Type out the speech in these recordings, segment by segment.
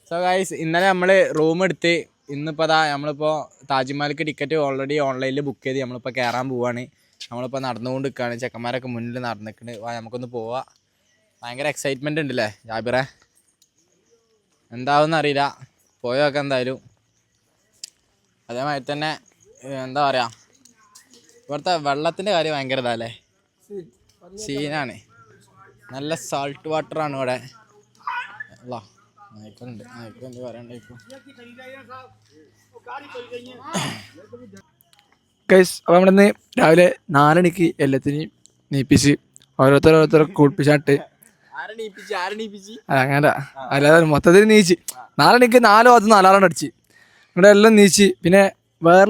So guys ഇന്നലെ നമ്മൾ room എടുത്ത് ഇന്നിപ്പോൾ അതാ നമ്മളിപ്പോൾ താജ്മഹൽക്ക് ടിക്കറ്റ് ഓൾറെഡി ഓൺലൈനിൽ ബുക്ക് ചെയ്ത് നമ്മളിപ്പോൾ കയറാൻ പോവാണ്. നമ്മളിപ്പോൾ നടന്നുകൊണ്ട് നിൽക്കുകയാണ്. ചെക്കന്മാരൊക്കെ മുന്നിൽ നടന്നിട്ടുണ്ട്. നമുക്കൊന്ന് പോവാം. ഭയങ്കര എക്സൈറ്റ്മെൻ്റ് ഉണ്ടല്ലേ ജാബിറെ? എന്താവുമെന്ന് അറിയില്ല. പോയൊക്കെ എന്തായാലും. അതേമാതിരി തന്നെ എന്താ പറയുക, ഇവിടുത്തെ വെള്ളത്തിൻ്റെ കാര്യം ഭയങ്കര ഇതല്ലേ, സീനാണ്. നല്ല സാൾട്ട് വാട്ടറാണ് ഇവിടെ. അല്ല നായ്ക്കളുണ്ട് പറയണ്ടേക്കും. ഗൈസ് അപ്പോൾ നമ്മളിന്ന് രാവിലെ 4 മണിക്ക് എല്ലാത്തിനെയും നീപ്പിച്ച് ഓരോരുത്തർ കുളിപ്പിച്ചാട്ട് അങ്ങനെ അല്ലാതെ മൊത്തത്തിൽ നീച്ച് 4 മണിക്ക് 4 ഭാഗത്ത് 4 അലാറം അടിച്ച് ഇവിടെ എല്ലാം നീച്ച്. പിന്നെ വേറെ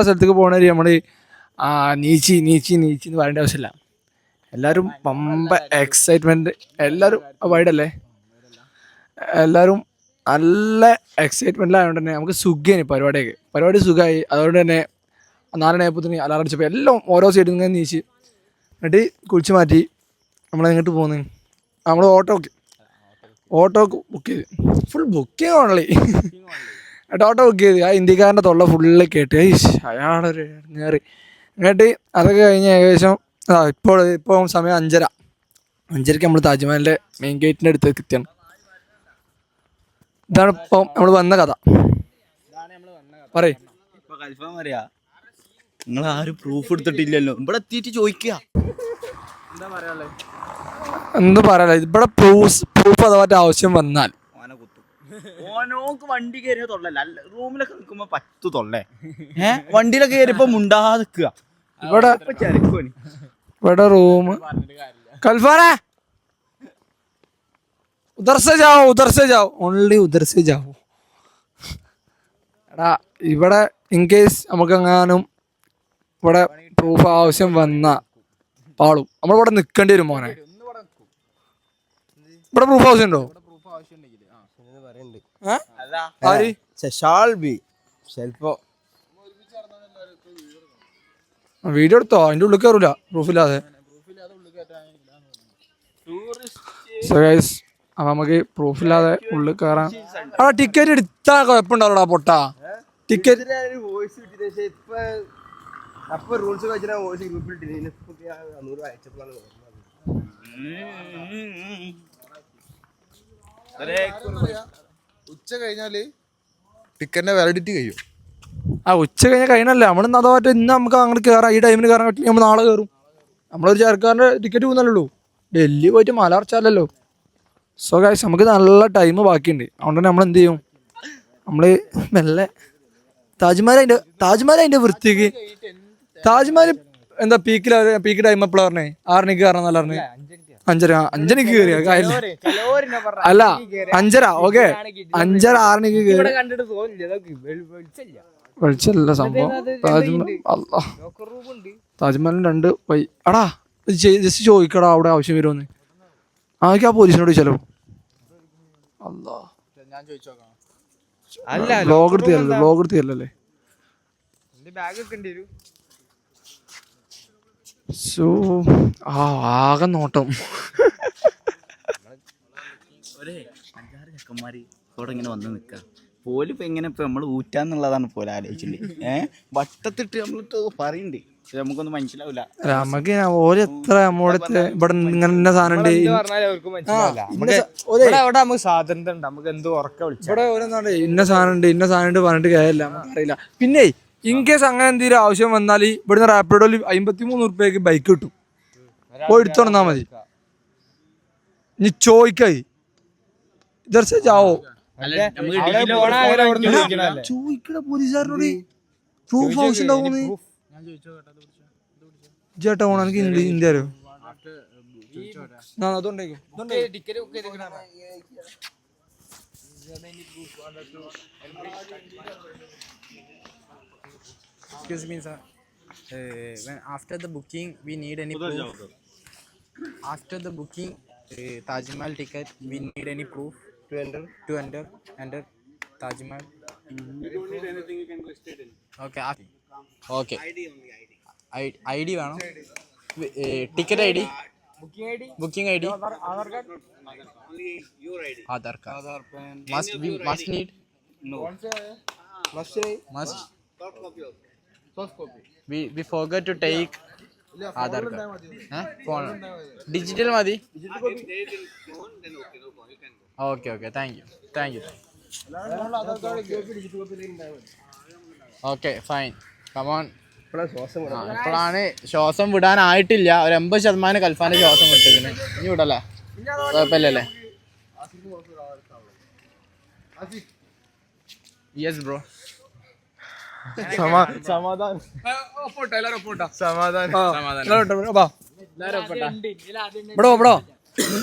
സ്ഥലത്തേക്ക് പോകണവർ നമ്മൾ നീച്ചി എന്ന് പറയേണ്ട ആവശ്യമില്ല. എല്ലാവരും പമ്പ എക്സൈറ്റ്മെൻറ്റ്. എല്ലാവരും വൈഡല്ലേ, എല്ലാവരും നല്ല എക്സൈറ്റ്മെൻറ്റിലായതുകൊണ്ട് തന്നെ നമുക്ക് സുഖമായി പരിപാടി സുഖമായി. അതുകൊണ്ട് തന്നെ 4 മണിയായപ്പോഴത്തേന് അലാറം അടിച്ചപ്പോൾ എല്ലാം ഓരോ സൈഡിൽ നിന്ന് നീച്ച് എന്നിട്ട് കുളിച്ച് മാറ്റി നമ്മളെങ്ങോട്ട് പോകുന്നു. നമ്മൾ ഓട്ടോ ബുക്ക് ചെയ്ത് ഫുൾ ബുക്കിംഗ് ഓൺലി. എന്നിട്ട് ഓട്ടോ ബുക്ക് ചെയ്ത് ആ ഇന്ത്യക്കാരൻ്റെ തൊള്ള ഫുള്ള് കേട്ട് അയാളൊരു കയറി എന്നിട്ട് അതൊക്കെ കഴിഞ്ഞ് ഏകദേശം ഇപ്പോൾ സമയം 5:30 നമ്മൾ താജ്മഹലിൻ്റെ മെയിൻ ഗേറ്റിൻ്റെ അടുത്തേക്ക് എത്തിയാണ്. ഇതാണ് ഇപ്പം നമ്മൾ വന്ന കഥ. പറയ്. നിങ്ങൾ ആരും പ്രൂഫ് എടുത്തിട്ടില്ലല്ലോ, ഇവിടെ എത്തിയിട്ട് ചോദിക്കുക എന്ത് പറയാ. ഇവിടെ പ്രൂഫ് അഥവാ ആവശ്യം വന്നാൽ ഓനോക്ക് വണ്ടി കയറിയ തൊള്ളല്ല, റൂമിലൊക്കെ നിൽക്കുമ്പോ 10 തൊള്ളേ. വണ്ടിയിലൊക്കെ കയറിയപ്പോ മുണ്ടാതിക്കുക. ഇവിടെ റൂം കൽഫാനെ ഉധർ സേ ജാओ ഓൺലി ഉധർ സേ ജാओ. എടാ ഇവിടെ ഇൻ കേസ് നമുക്കെങ്ങാനും ഇവിടെ പ്രൂഫ് ആവശ്യം വന്ന പാളും നമ്മളിവിടെ നിൽക്കേണ്ടി വരും മോനെ. ഇവിടെ പ്രൂഫ് ആവശ്യമുണ്ടോ? വീഡിയോ എടുത്തോ? അതിന്റെ ഉള്ളിൽ കയറൂല പ്രൂഫില്ലാതെ. അപ്പൊ നമുക്ക് പ്രൂഫില്ലാതെ ഉള്ളിൽ കയറാൻ. ടിക്കറ്റ് എടുത്താ കുഴപ്പമുണ്ടാവൂടാ പൊട്ടാ. ടിക്കറ്റ് ഉച്ച കഴിഞ്ഞാല് ടിക്കറ്റിന്റെ വാലിഡിറ്റി കഴിയും. ഉച്ച കഴിഞ്ഞാൽ കഴിഞ്ഞല്ലേ. നമ്മളിന്ന് അഥവാ ഇന്ന് നമുക്ക് അങ്ങോട്ട് കയറാം. ഈ ടൈമിന് കയറാൻ പറ്റില്ല, നമ്മൾ നാളെ കയറും. നമ്മളൊരു ചേർക്കാരൻ്റെ ടിക്കറ്റ് പോകുന്നല്ലോ. ഡൽഹി പോയിട്ട് മല അറച്ചാലല്ലോ. സോ ഗൈസ് നമുക്ക് നല്ല ടൈം ബാക്കിയുണ്ട്. അതുകൊണ്ട് തന്നെ നമ്മൾ എന്ത് ചെയ്യും, നമ്മൾ മെല്ലെ താജ്മഹൽ അതിൻ്റെ വൃത്തിക്ക്. താജ്മഹൽ എന്താ പീക്ക് ടൈം എപ്പോഴാണ് പറഞ്ഞേ? 6 മണിക്ക് കയറണം എന്നല്ല പറഞ്ഞേ. 5 മണിക്ക് കയറിയ അല്ല 5:30. ഓക്കെ 5:30 6 മണിക്ക് കയറി. വെളിച്ചല്ല സംഭവം. താജ്മഹലിന് 2 വഴി. അടാ ജസ്റ്റ് ചോദിക്കടാ അവിടെ ആവശ്യം വരുമെന്ന്. ആൾക്ക് ആ പോലീസിനോട് ചോദിച്ചാലോ? ബ്ലോഗ് എടുത്തില്ലല്ലേ. സോ ആകെ നോട്ടം. 5-6 ചെക്കന്മാര് ഇവിടെ ഇങ്ങനെ വന്ന് നിൽക്കുക. പോലിപ്പോ എങ്ങനെ ഇപ്പൊ നമ്മൾ ഊറ്റാന്നുള്ളതാണ് പോലെ ആലോചിച്ചിട്ടുണ്ട്. വട്ടത്തിട്ട് നമ്മളിട്ട് പറയുന്നുണ്ട്, നമുക്കൊന്നും മനസ്സിലാവില്ല. നമുക്ക് ഓര് എത്ര നമ്മോടത്ത് ഇവിടെ ഇങ്ങനെ സാധനം ഉണ്ട്. ഇന്ന സാധനം ഉണ്ട് പറഞ്ഞിട്ട് കാര്യമില്ല, നമുക്കറിയില്ല. പിന്നെ ഇൻ കേസ് അങ്ങനെ എന്തെങ്കിലും ആവശ്യം വന്നാൽ ഇവിടുന്ന് റാപ്പിഡോയിൽ 53 ഉറുപ്പ്യക്ക് ബൈക്ക് കിട്ടും. പോയി എടുത്തോണ്ടാ മതി. ഇനി ചോദിക്കായി ജാവോ ചോദിക്കട പോലീസുകാരനോട് പ്രൂഫ് ആവശ്യമുണ്ടാവും. ചേട്ടാ പോണ എനിക്ക് ഇന്ത്യ അറിയോ? Excuse me, sir. When after the booking, we need any proof? After the booking, Taj Mahal ticket, we need any proof to enter Taj Mahal? You don't need anything. You can go straight in. Okay. Okay. ID only. ID വേണം. Ticket ID. Booking ID. Aadhaar card. Must need. Must. We forgot to take Aadhaar card. Phone. Digital madi. Okay. Thank you. Okay, fine. Come on. ഇപ്പോഴാണ് ശ്വാസം വിടാനായിട്ടില്ല. ഒരു 80% കൽഫാന്റെ ശ്വാസം വിട്ടിരിക്കുന്നത്. ഇനി വിടല്ലേ? കുഴപ്പമില്ലല്ലേ? Yes bro. Bro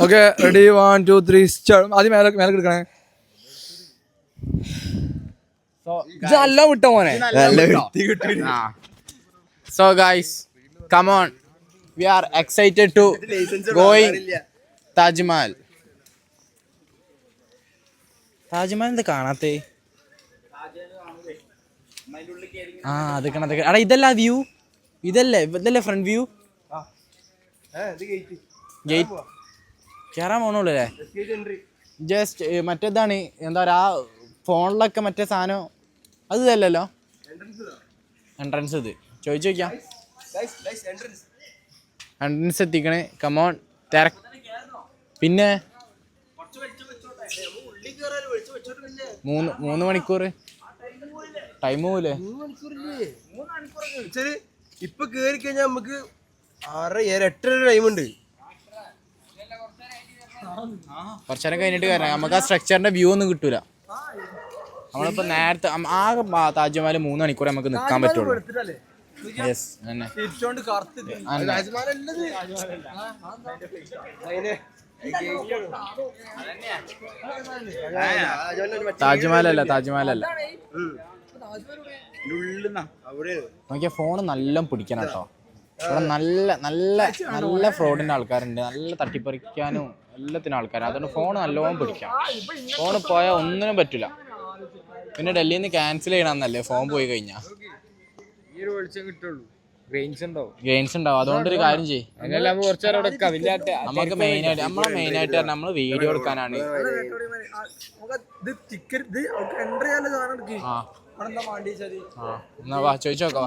okay ready 1 2 3 ആദ്യം മേലെ എടുക്കണേ. നല്ല വിട്ട മോനെ. So guys, come on. We are excited to going Taj Mahal. Taj Mahal എന്ത് കാണാത്തെ? അതൊക്കെ എടാ ഇതല്ല വ്യൂ, ഇതല്ലേ ഫ്രണ്ട് വ്യൂ. ഗേറ്റ് കയറാൻ പോണുള്ളൂ. ജസ്റ്റ് മറ്റേതാണ് എന്താ പറയാ, ഫോണിലൊക്കെ മറ്റേ സാധനം അത് ഇതല്ലല്ലോ എൻട്രൻസ്. ഇത് ചോദിച്ചു നോക്കിയാ എൻട്രൻസ് എത്തിക്കണേ. കമോൺ പിന്നെ 3 മണിക്കൂർ ടൈം പോകൂലേ? ഇപ്പൊ കേറി കഴിഞ്ഞാൽ നമുക്ക് 6-8 ടൈം ഉണ്ട്. കുറച്ചേരം കഴിഞ്ഞിട്ട് കയറാം. നമുക്ക് ആ സ്ട്രക്ചറിന്റെ വ്യൂ ഒന്നും കിട്ടൂല. നമ്മളിപ്പോ നേരത്തെ ആകെ താജ്മഹൽ 3 മണിക്കൂർ നമുക്ക് നിൽക്കാൻ പറ്റുള്ളൂ. യെസ് തന്നെ. താജ്മഹലല്ല നോക്കിയ ഫോണ് നല്ല പിടിക്കണം കേട്ടോ. ഇവിടെ നല്ല ഫ്രോഡിന്റെ ആൾക്കാരുണ്ട്, നല്ല തട്ടിപ്പറിക്കാനും എല്ലാത്തിനും ആൾക്കാരും. അതുകൊണ്ട് ഫോൺ നല്ലോണം പിടിക്കാം. ഫോണ് പോയാൽ ഒന്നിനും പറ്റില്ല. പിന്നെ ഡൽഹിയിൽ നിന്ന് ക്യാൻസൽ ചെയ്യണമെന്നല്ലേ ഫോൺ പോയി കഴിഞ്ഞാൽ. ഗെയിംസ് ഉണ്ടാവും. അതുകൊണ്ടൊരു കാര്യം ചെയ്യും. നമുക്ക് മെയിനായിട്ട് നമ്മള് വീഡിയോ എടുക്കാനാണ്. എന്നാ വാ ചോദിച്ചോക്കാ.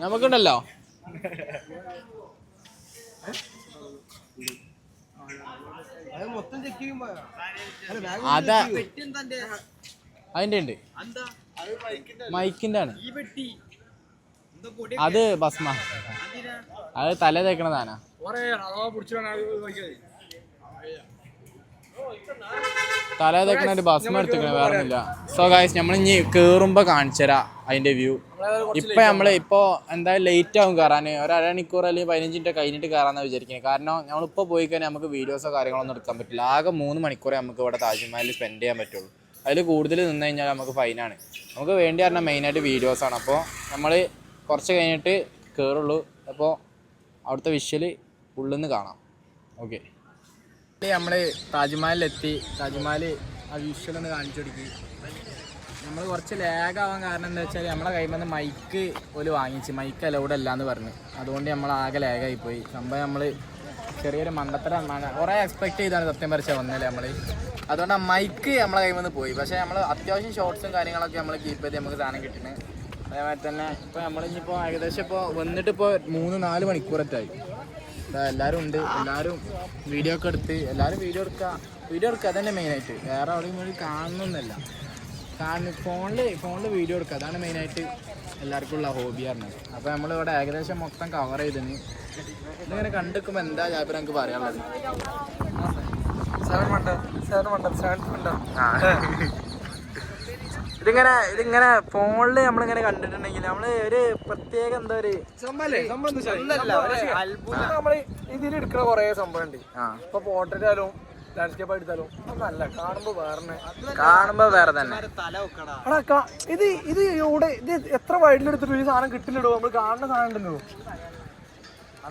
നമുക്കുണ്ടല്ലോ അതാ അതിന്റെ ഉണ്ട്, മൈക്കിന്റെ ആണ് അത്. ഭസ്മ അത് തല തേക്കണതാനാ. തല തേക്കണ ഭസ്മ എടുത്തേക്കണ, വേറെ ഒന്നുമില്ല. സോ ഗൈസ് നമ്മൾ ഇനി കേറുമ്പോ കാണിച്ചുതരാ അതിന്റെ വ്യൂ. ഇപ്പൊ എന്തായാലും ലേറ്റ് ആവും കയറാൻ. ഒരു അരമണിക്കൂർ അല്ലെങ്കിൽ 15 മിനിറ്റ് കഴിഞ്ഞിട്ട് കയറാന്നാണ് വിചാരിക്കുന്നത്. കാരണം നമ്മളിപ്പോൾ പോയി കഴിഞ്ഞാൽ നമുക്ക് വീഡിയോസോ കാര്യങ്ങളൊന്നും എടുക്കാൻ പറ്റില്ല. ആകെ 3 മണിക്കൂറേ നമുക്ക് ഇവിടെ താജ്മഹലിൽ സ്പെൻഡ് ചെയ്യാൻ പറ്റുള്ളൂ. അതിൽ കൂടുതൽ നിന്ന് കഴിഞ്ഞാൽ നമുക്ക് ഫൈനാണ്. നമുക്ക് വേണ്ടി പറഞ്ഞാൽ മെയിനായിട്ട് വീഡിയോസാണ്. അപ്പോൾ നമ്മൾ കുറച്ച് കഴിഞ്ഞിട്ട് കയറുള്ളൂ. അപ്പോൾ അവിടുത്തെ വിഷ്വൽ ഉള്ളിൽ നിന്ന് കാണാം. ഓക്കെ, നമ്മൾ താജ്മഹലിലെത്തി. താജ്മഹൽ ആ വിഷ്വൽ ഒന്ന് കാണിച്ചു കൊടുക്കി. നമ്മൾ കുറച്ച് ലാഗ് ആവാൻ കാരണം എന്താ വെച്ചാൽ നമ്മളെ കയ്യിൽ നിന്ന് മൈക്ക് ഒരു വാങ്ങിച്ച്, മൈക്ക് അലൗഡ് അല്ല എന്ന് പറഞ്ഞു. അതുകൊണ്ട് നമ്മൾ ആകെ ലാഗായിപ്പോയി. സംഭവം നമ്മൾ ചെറിയൊരു മണ്ടത്തരം കുറേ എക്സ്പെക്ട് ചെയ്താണ് സത്യം പറിച്ചാൽ വന്നില്ല നമ്മൾ. അതുകൊണ്ട് ആ മൈക്ക് നമ്മളെ കയ്യിൽ നിന്ന് പോയി. പക്ഷേ നമ്മൾ അത്യാവശ്യം ഷോർട്സും കാര്യങ്ങളൊക്കെ നമ്മൾ കീപ്പ് ചെയ്ത് നമുക്ക് സാധനം കിട്ടുന്നത്. അതേമാതിരി തന്നെ ഇപ്പോൾ നമ്മളിപ്പോൾ ഏകദേശം ഇപ്പോൾ വന്നിട്ട് ഇപ്പോൾ 3-4 മണിക്കൂറൊറ്റായി. എല്ലാവരും ഉണ്ട്, എല്ലാവരും വീഡിയോ ഒക്കെ എടുത്ത് എല്ലാവരും വീഡിയോ എടുക്കുക അതന്നെ മെയിനായിട്ട്. വേറെ അവിടെയും വേണ്ടി കാണണമെന്നല്ല, ഫോണിൽ വീഡിയോ എടുക്കുക, അതാണ് മെയിനായിട്ട് എല്ലാവർക്കും ഉള്ള ഹോബി പറഞ്ഞത്. അപ്പോൾ നമ്മളിവിടെ ഏകദേശം മൊത്തം കവർ ചെയ്തിന്. ഇതിങ്ങനെ കണ്ടിരിക്കുമ്പോൾ എന്താ ജാബിർ എനിക്ക് പറയാനുള്ളത്? ഇതിങ്ങനെ ഫോണിൽ നമ്മളിങ്ങനെ കണ്ടിട്ടുണ്ടെങ്കിൽ നമ്മള് ഒരു പ്രത്യേക എന്താ ഒരു നമ്മൾ ഇതിൽ എടുക്കുന്ന കുറേ സംഭവം ഉണ്ട്. ഇപ്പൊ പോർട്രേറ്റാലും ലാൻഡ്സ്കേപ്പ് എടുത്താലോ ഒന്നല്ല കാണുമ്പോ വേറെ തന്നെ. ഇത് ഇവിടെ ഇത് എത്ര വൈഡിലെടുത്തിട്ട് ഈ സാധനം കിട്ടില്ലടോ, നമ്മൾ കാണുന്ന സാധനം ഉണ്ടല്ലോ.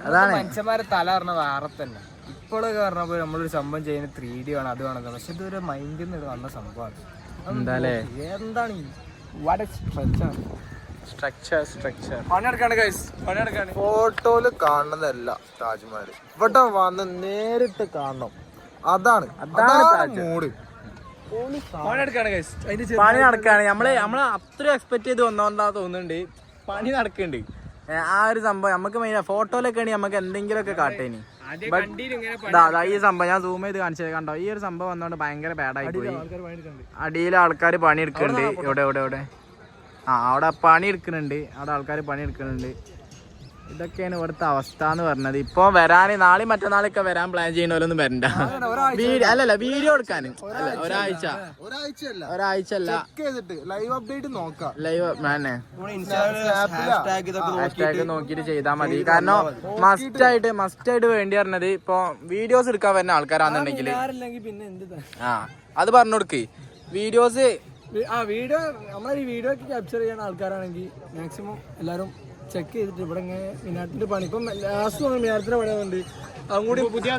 അതാണ് മനുഷ്യന്മാരെ തല പറഞ്ഞ വേറെ തന്നെ. ഇപ്പോഴൊക്കെ പറഞ്ഞപ്പോ നമ്മളൊരു സംഭവം ചെയ്യുന്ന 3D ആണ്, അത് വേണം, പക്ഷെ ഇതൊരു മൈൻഡിൽ നിന്ന് വന്ന സംഭവമാണ്. എന്താല്ലേ എന്താണ് പണിയെടുക്കാണ്. ഫോട്ടോയില് കാണുന്നതല്ല താജ്മഹൽ, ഇവിടെ വന്ന് നേരിട്ട് കാണണം. അതാണ് മൂഡ്. പണി നടക്കാണ്. നമ്മള് അത്ര എക്സ്പെക്ട് ചെയ്ത് വന്നോണ്ടാ തോന്നുന്നുണ്ട്. പണി നടക്കുന്നുണ്ട്. ആ ഒരു സംഭവം നമുക്ക് മെയിൻ ഫോട്ടോയിലൊക്കെ ആണെങ്കിൽ നമുക്ക് എന്തെങ്കിലുമൊക്കെ കാട്ടേനി. ഈ സംഭവം ഞാൻ സൂം ചെയ്ത് കാണിച്ചത് കണ്ടോ. ഈ ഒരു സംഭവം വന്നോണ്ട് ഭയങ്കര ബാഡായി പോയി. അടിയിൽ ആൾക്കാർ പണി എടുക്കുന്നുണ്ട്. ഇവിടെ അവിടെ പണി എടുക്കുന്നുണ്ട്. അവിടെ ആൾക്കാർ പണി എടുക്കുന്നുണ്ട്. ഇതൊക്കെയാണ് ഇവിടുത്തെ അവസ്ഥ എന്ന് പറഞ്ഞത്. ഇപ്പൊ വരാന് നാളെയും മറ്റന്നാളൊക്കെ വരാൻ പ്ലാൻ ചെയ്യുന്നവരൊന്നും വരണ്ട. അല്ലല്ല വീഡിയോ എടുക്കാൻ ഒരാഴ്ച അല്ല ലൈവ് അപ്ഡേറ്റ് നോക്കാം. ലൈവ് ഹാഷ്ടാഗ് നോക്കിട്ട് ചെയ്താൽ മതി. കാരണം മസ്റ്റ് ആയിട്ട് വേണ്ടി പറഞ്ഞത് ഇപ്പൊ വീഡിയോസ് എടുക്കാൻ വരുന്ന ആൾക്കാരാണെന്നുണ്ടെങ്കിൽ അത് പറഞ്ഞു കൊടുക്ക്. വീഡിയോസ് വീഡിയോ നമ്മളെ ഈ വീഡിയോ ഒക്കെ ക്യാപ്ചർ ചെയ്യുന്ന ആൾക്കാരാണെങ്കിൽ മാക്സിമം എല്ലാവരും ചെക്ക് ചെയ്തിട്ട് ഇവിടെ ഇങ്ങനെ മിനാട്ടിന്റെ പണി ഇപ്പം ലാസ്റ്റ് മിനാരത്തിന്റെ പണിയുണ്ട്. അതും കൂടി പുതിയ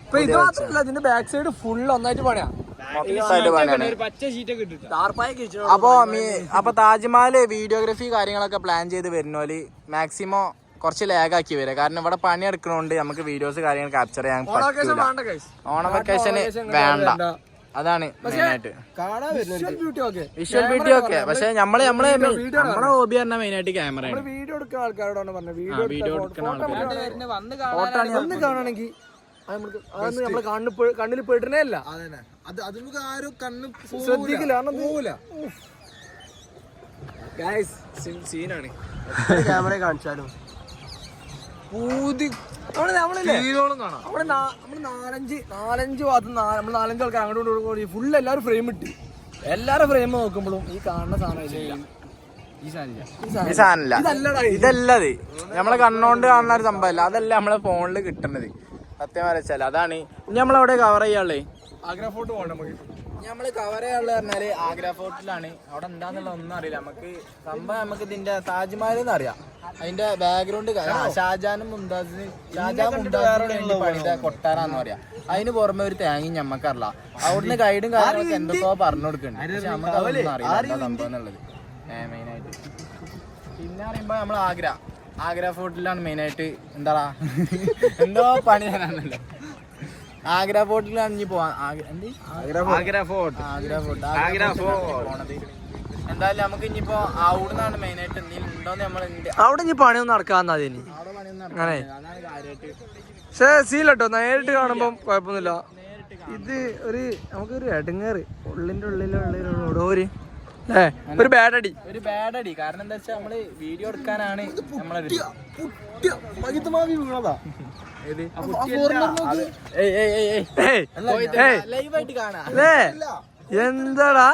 ഇപ്പൊ ഇത് മാത്രമല്ല, ഇതിന്റെ ബാക്ക് സൈഡ് ഫുൾ ഒന്നായിട്ട് പണിയാ. അപ്പൊ താജ്മഹൽ വീഡിയോഗ്രാഫി കാര്യങ്ങളൊക്കെ പ്ലാൻ ചെയ്ത് വരുന്നോല് മാക്സിമം കുറച്ച് ലാഗാക്കി വരിക. കാരണം ഇവിടെ പണി എടുക്കണോണ്ട് നമുക്ക് വീഡിയോസ് കാര്യങ്ങൾ ക്യാപ്ചർ ചെയ്യാൻ പറ്റൂല. ഓണം വെക്കേഷന് വേണ്ട. അതാണ് മെയിനായിട്ട്. വിഷ്വൽ ബ്യൂട്ടി ഒക്കെ. പക്ഷെ നമ്മളെ ഹോബി പറഞ്ഞ മെയിനായിട്ട് ക്യാമറ. വീഡിയോ എടുക്കുന്ന ആൾക്കാരോടാണ് പറഞ്ഞത്. വീഡിയോ എടുക്കുന്ന ഒന്ന് കാണണമെങ്കിൽ നമ്മളെ കണ്ണിൽ പെടുന്നേ അല്ല. അതിനൊക്കെ ആരും കണ്ണ് ശ്രദ്ധിക്കില്ല. സീനാണ്. ക്യാമറ കാണിച്ചാലും നാലഞ്ച് ഭാഗത്ത് നമ്മൾ 4-5 ആൾക്കാർ അങ്ങോട്ട് ഫുൾ എല്ലാവരും ഫ്രെയിം ഇട്ട് എല്ലാരും ഫ്രെയിം നോക്കുമ്പോഴും ഈ കാണുന്ന സാധനം ഈ സാധനമില്ല. ഇതല്ലത് നമ്മളെ കണ്ണോണ്ട് കാണുന്ന ഒരു സംഭവമല്ല. അതല്ല നമ്മളെ ഫോണിൽ കിട്ടുന്നത്. സത്യം വരച്ചാൽ അതാണ്. ഇനി നമ്മളവിടെ കവർ ചെയ്യാനുള്ളത് ആഗ്ര ഫോർട്ട് പോകണം. നമുക്ക് നമ്മള് കവർ ചെയ്യാനുള്ളത് പറഞ്ഞാല് ആഗ്ര ഫോർട്ടിലാണ്. അവിടെ എന്താന്നുള്ള ഒന്നും അറിയില്ല നമുക്ക്. സംഭവം നമുക്ക് ഇതിന്റെ താജ്മഹൽ എന്ന് അറിയാം. അതിന്റെ ബാക്ക്ഗ്രൗണ്ട് ഷാജാനും മുംതാസിന് പണിത കൊട്ടാരാന്ന് പറയാം. അതിന് പുറമെ ഒരു തേങ്ങയും ഞമ്മക്കറിയില്ല. അവിടുന്ന് ഗൈഡും കാര്യങ്ങളൊക്കെ എന്തൊക്കെയോ പറഞ്ഞു കൊടുക്കുന്നുണ്ട്. പക്ഷെ നമുക്ക് അതൊന്നും അറിയില്ല സംഭവം എന്നുള്ളത് മെയിനായിട്ട്. പിന്നെ പറയുമ്പോ നമ്മൾ ആഗ്ര ഫോർട്ടിലാണ് മെയിനായിട്ട്. എന്താ എന്തോ പണി തരാനല്ലോ. ആഗ്ര ഫോർട്ടിലാണ് ഇനി പോവാൻ. പോണത് എന്തായാലും നമുക്ക് ഇനിയിപ്പോ അവിടുന്നാണ് മെയിനായിട്ട് എന്തെങ്കിലും ഉണ്ടോന്ന് നമ്മൾ അവിടെ ഇനി പണിയൊന്നും നടക്കാന്നാ അങ്ങനെ. പക്ഷെ സീലട്ടോ നേരിട്ട് കാണുമ്പോ കുഴപ്പമൊന്നുമില്ല. ഇത് നമുക്കൊരു എടങ്ങേറ് ഉള്ളിന്റെ ഉള്ളിലൊരു ഒരു ബാഡടി. കാരണം എന്താ വെച്ചാൽ നമ്മള് വീഡിയോ എടുക്കാനാണ് നമ്മളെ ലൈവായിട്ട് കാണാം. എന്താടാ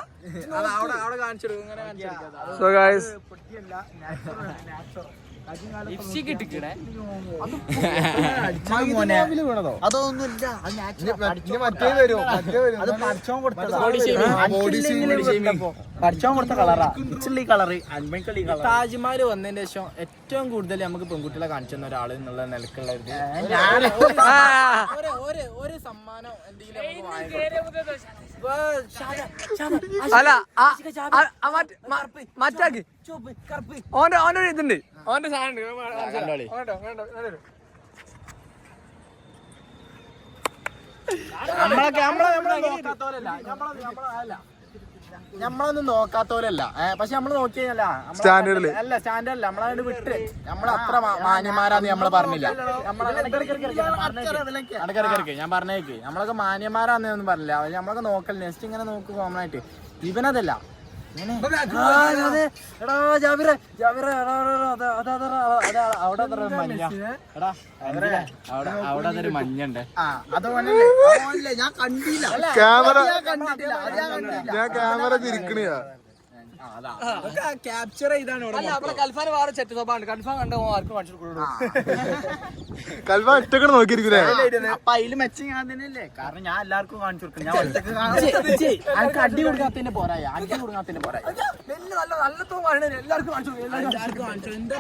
സോ ഗൈസ് താജ്മഹൽ വന്നതിന് ശേഷം ഏറ്റവും കൂടുതൽ നമുക്ക് പെൺകുട്ടികളെ കാണിച്ചു തന്ന ഒരാൾ എന്നുള്ള നിലക്കുള്ള ഒരു സമ്മാനം അല്ല മറ്റാക്ക് ഓന്റെ ഇതുണ്ട്. ഓന്റെ സാധനം നമ്മളൊന്നും നോക്കാത്തോലല്ല. പക്ഷെ നമ്മള് നോക്കിയല്ല സ്റ്റാൻഡേർഡില് അല്ല സ്റ്റാൻഡേർഡില്ല. നമ്മളതിന് വിട്ട് നമ്മളത്ര മാന്യന്മാരാന്ന് നമ്മള് പറഞ്ഞില്ല. ഇടയ്ക്കിടയ്ക്ക് ഞാൻ പറഞ്ഞേക്ക് നമ്മളൊക്കെ മാന്യന്മാരാന്നൊന്നും പറഞ്ഞില്ല. നമ്മളൊക്കെ നോക്കൽ നെക്സ്റ്റ് ഇങ്ങനെ നോക്കും കോമൺ ആയിട്ട്. ഇവനതല്ല. അവിടെ അതൊരു മഞ്ഞുണ്ട്. ഞാൻ ക്യാമറ തിരിക്കണിയാ. ക്യാപ്ചർ ചെയ്താണ് അല്ല അവിടെ കൽഫാൻ വേറെ ചെറ്റ് സ്വഭാവമാണ് കൽഫാൻ കണ്ട ആർക്കും കാണിച്ചു കൊടുക്കുള്ളൂ കൽവ ഒറ്റക്ക് നോക്കിയിരിക്കൂലേ അപ്പൊ അതില് മെച്ചം ഞാൻ തന്നെയല്ലേ കാരണം ഞാൻ എല്ലാവർക്കും കാണിച്ചു കൊടുക്കും ഞാൻ ഒറ്റക്ക് അടി കൊടുക്കാത്തതിന്റെ പോരായ അടി കൊടുക്കാത്തതിന്റെ പോരായ നല്ല നല്ല തോന്നാണ് എല്ലാവർക്കും കാണിച്ചു കൊടുക്കും എല്ലാവർക്കും കാണിച്ചു എന്താ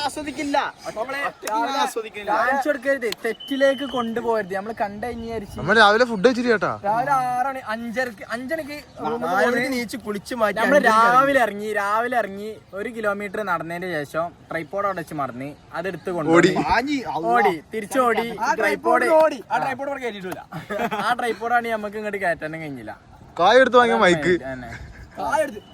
ആസ്വദിക്കില്ല കാണിച്ചു കൊടുക്കരുത് തെറ്റിലേക്ക് കൊണ്ടുപോകരുത് നമ്മള് കണ്ടു കഴിഞ്ഞായിരിക്കും നമ്മൾ രാവിലെ ഫുഡ് വെച്ചിട്ട് കേട്ടാ രാവിലെ 6 മണി 5:30 നീച്ച് കുളിച്ച് മാറ്റി നമ്മള് രാവിലെ ഇറങ്ങി 1 കിലോമീറ്റർ നടന്നതിന് ശേഷം ട്രൈപ്പോഡ് അവിടെ വെച്ച് മറന്ന് അതെടുത്ത് കൊണ്ടുപോയി ഓടി തിരിച്ചോടി ട്രൈപ്പോഡ് ഓടി ആ ട്രൈപ്പോഡ് കയറ്റിട്ടില്ല ആ ട്രൈപ്പോഡാണ് നമുക്ക് ഇങ്ങോട്ട് കയറ്റാനും കഴിഞ്ഞില്ല കായ എടുത്ത് വാങ്ങിയ മൈക്ക്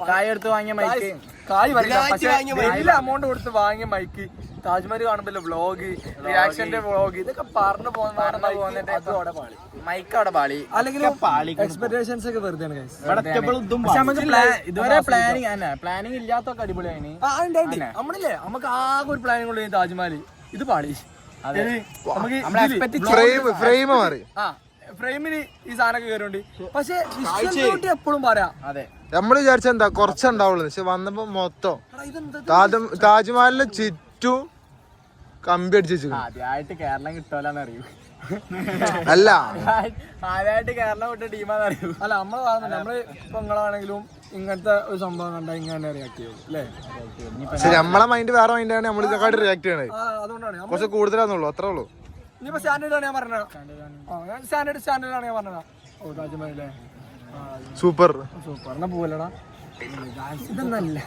കായ എടുത്ത് വാങ്ങിയ മൈക്ക് കായ് വലിയ അമൗണ്ട് കൊടുത്ത് വാങ്ങിയ മൈക്ക് താജ്മഹൽ കാണുമ്പോ വ്ളോഗ് റിയാക്ഷന്റെ വ്ളോഗ് ഇതൊക്കെ പറഞ്ഞു പോകുന്നിട്ട് മൈക്ക് അവിടെ പാളി അല്ലെങ്കിൽ എക്സ്പെക്ടേഷൻസ് ഒക്കെ വെറുതെ പക്ഷെ നമുക്ക് ഇതുവരെ പ്ലാനിങ് ഇല്ലാത്തൊക്കെ അടിപൊളിയാണ് നമ്മളില്ലേ നമുക്ക് ആകെ ഒരു പ്ലാനിങ് ഉള്ളു താജ്മഹൽ ഇത് പാളി ഫ്രെയിം മാറി ഫ്രെയിമിന് ഈ സാധനമൊക്കെ കയറുണ്ട് പക്ഷെ എപ്പോഴും പറയാം അതെ നമ്മൾ വിചാരിച്ച എന്താ കുറച്ചുണ്ടാവുള്ളൂ പക്ഷെ വന്നപ്പോ മൊത്തം താജ്മഹലിന് ചുറ്റും കമ്പി അടിച്ചു വെച്ചു ആദ്യമായിട്ട് കേരളം കിട്ടുമല്ലോന്ന് അറിയൂ അല്ല ആദ്യമായിട്ട് കേരളം വിട്ട ടീമാന്ന് അറിയൂ അല്ല നമ്മള് കാണുന്നില്ല നമ്മള് ഇപ്പൊ നിങ്ങളാണെങ്കിലും ഇങ്ങനത്തെ ഒരു സംഭവം കണ്ടാൽ ഇങ്ങനെ റിയാക്ട് ചെയ്യും അല്ലേ പക്ഷെ നമ്മളെ മൈൻഡ് വേറെ മൈൻഡാണ് നമ്മൾ ഇതൊക്കെ റിയാക്ട് ചെയ്യണത് അതുകൊണ്ടാണ് കുറച്ച് കൂടുതലാന്നുള്ളൂ അത്രേ ഉള്ളൂ ഇനിയിപ്പോ സ്റ്റാൻഡേർഡാണ് ഞാൻ പറഞ്ഞത് സ്റ്റാൻഡേർഡാണ് ഞാൻ പറഞ്ഞത് ഓ താജ്മഹലേ സൂപ്പർ സൂപ്പർ എന്നാ പോവല്ലടാ ഇതൊന്നല്ല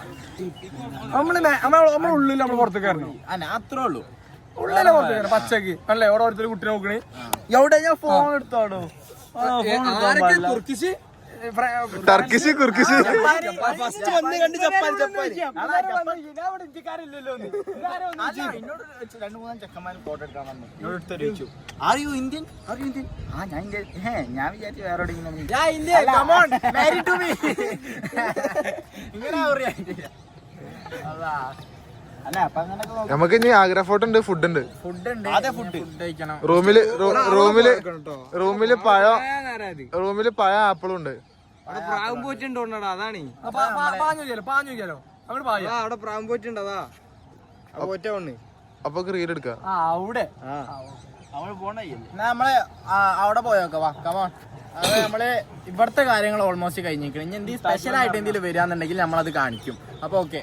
നമ്മളെ ഉള്ളിൽ നമ്മൾ പുറത്തേക്ക് ഇറങ്ങണം അത്രേ ഉള്ളൂ ഉള്ളിലെ പുറത്തേക്ക് ഇറങ്ങണം പച്ചക്ക് അല്ലേ ഓരോരുത്തർ കുട്ടിനെ നോക്കണേ എവിടെ ഞാൻ ഫോൺ എടുത്തോടോ തുർക്കിഷ് ടർക്കിഷ് കുർക്കിഷ് ഫസ്റ്റ് വന്ന് കണ്ട് ജപ്പാൻ എന്നോട് 2-3 ചെക്കന്മാർ ഫോട്ടോ എടുക്കാൻ വന്നു എന്നോട് എടുത്തൊരു ചോദിച്ചു അറിയൂ ഇന്ത്യൻ ഞാൻ ഇന്ത്യൻ ഞാൻ വിചാരിച്ചു വേറെ അല്ല അപ്പൊ അങ്ങനൊക്കെ നമുക്ക് ഇനി ആഗ്ര ഫോട്ടോ ഉണ്ട് ഫുഡ് ഉണ്ട് ഫുഡ് കഴിക്കണം റൂമില് പഴ ആപ്പിളും ഉണ്ട് പ്രാവും പോയിട്ടുണ്ടോടാ അതാണ് പാഞ്ഞു അവിടെ പായ അവിടെ പ്രാവും പോയിട്ടുണ്ടതാ ഒറ്റ ഒന്ന് അപ്പൊ റീൽ എടുക്കാം അവിടെ നമ്മള് അവിടെ പോയോക്കെ വാ കമോൺ അത് നമ്മള് ഇവിടുത്തെ കാര്യങ്ങൾ ഓൾമോസ്റ്റ് കഴിഞ്ഞിരിക്കണം ഇനി എന്തെങ്കിലും സ്പെഷ്യൽ ആയിട്ട് എന്തെങ്കിലും വരികയാണെന്നുണ്ടെങ്കിൽ നമ്മളത് കാണിക്കും അപ്പൊ ഓക്കെ